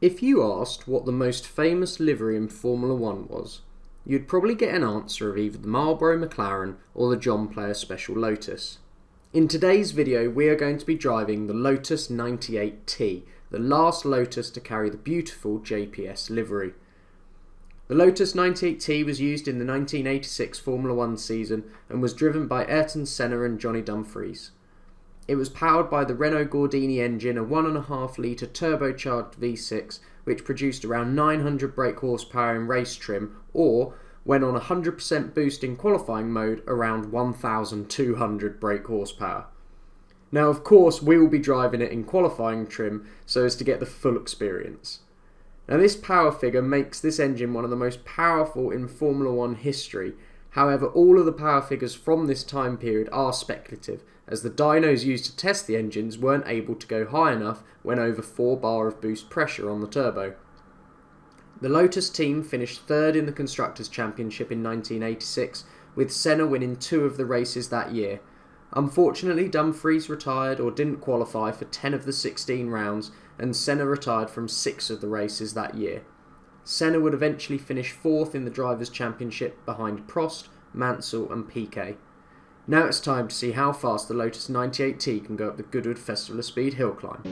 If you asked what the most famous livery in Formula 1 was, you'd probably get an answer of either the Marlboro McLaren or the John Player Special Lotus. In today's video we are going to be driving the Lotus 98T, the last Lotus to carry the beautiful JPS livery. The Lotus 98T was used in the 1986 Formula 1 season and was driven by Ayrton Senna and Johnny Dumfries. It was powered by the Renault Gordini engine, a 1.5 litre turbocharged V6 which produced around 900 brake horsepower in race trim, or, when on 100% boost in qualifying mode, around 1200 brake horsepower. Now of course we will be driving it in qualifying trim so as to get the full experience. Now this power figure makes this engine one of the most powerful in Formula 1 history. However, all of the power figures from this time period are speculative, as the dynos used to test the engines weren't able to go high enough when over 4 bar of boost pressure on the turbo. The Lotus team finished third in the Constructors' Championship in 1986, with Senna winning 2 of the races that year. Unfortunately, Dumfries retired or didn't qualify for 10 of the 16 rounds, and Senna retired from 6 of the races that year. Senna would eventually finish 4th in the Drivers' Championship behind Prost, Mansell and Piquet. Now it's time to see how fast the Lotus 98T can go up the Goodwood Festival of Speed hill climb.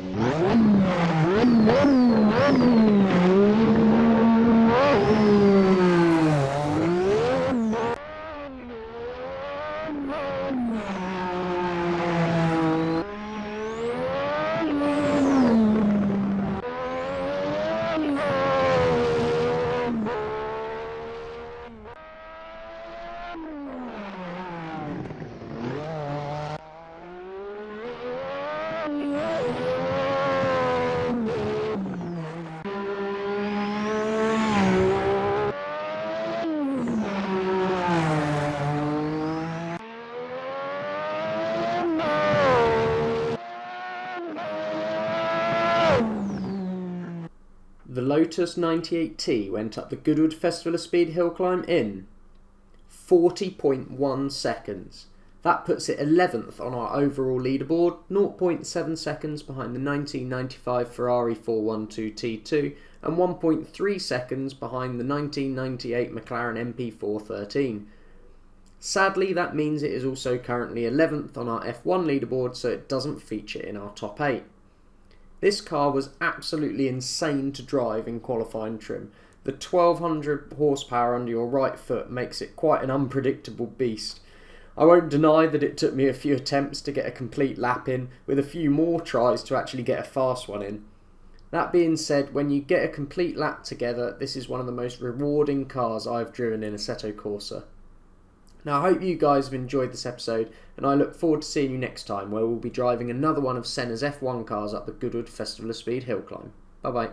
The Lotus 98T went up the Goodwood Festival of Speed hill climb in 40.1 seconds. That puts it 11th on our overall leaderboard, 0.7 seconds behind the 1995 Ferrari 412 T2 and 1.3 seconds behind the 1998 McLaren MP413. Sadly, that means it is also currently 11th on our F1 leaderboard, so it doesn't feature in our top 8. This car was absolutely insane to drive in qualifying trim. The 1200 horsepower under your right foot makes it quite an unpredictable beast. I won't deny that it took me a few attempts to get a complete lap in, with a few more tries to actually get a fast one in. That being said, when you get a complete lap together, this is one of the most rewarding cars I've driven in Assetto Corsa. Now I hope you guys have enjoyed this episode, and I look forward to seeing you next time, where we'll be driving another one of Senna's F1 cars up the Goodwood Festival of Speed hill climb. Bye bye.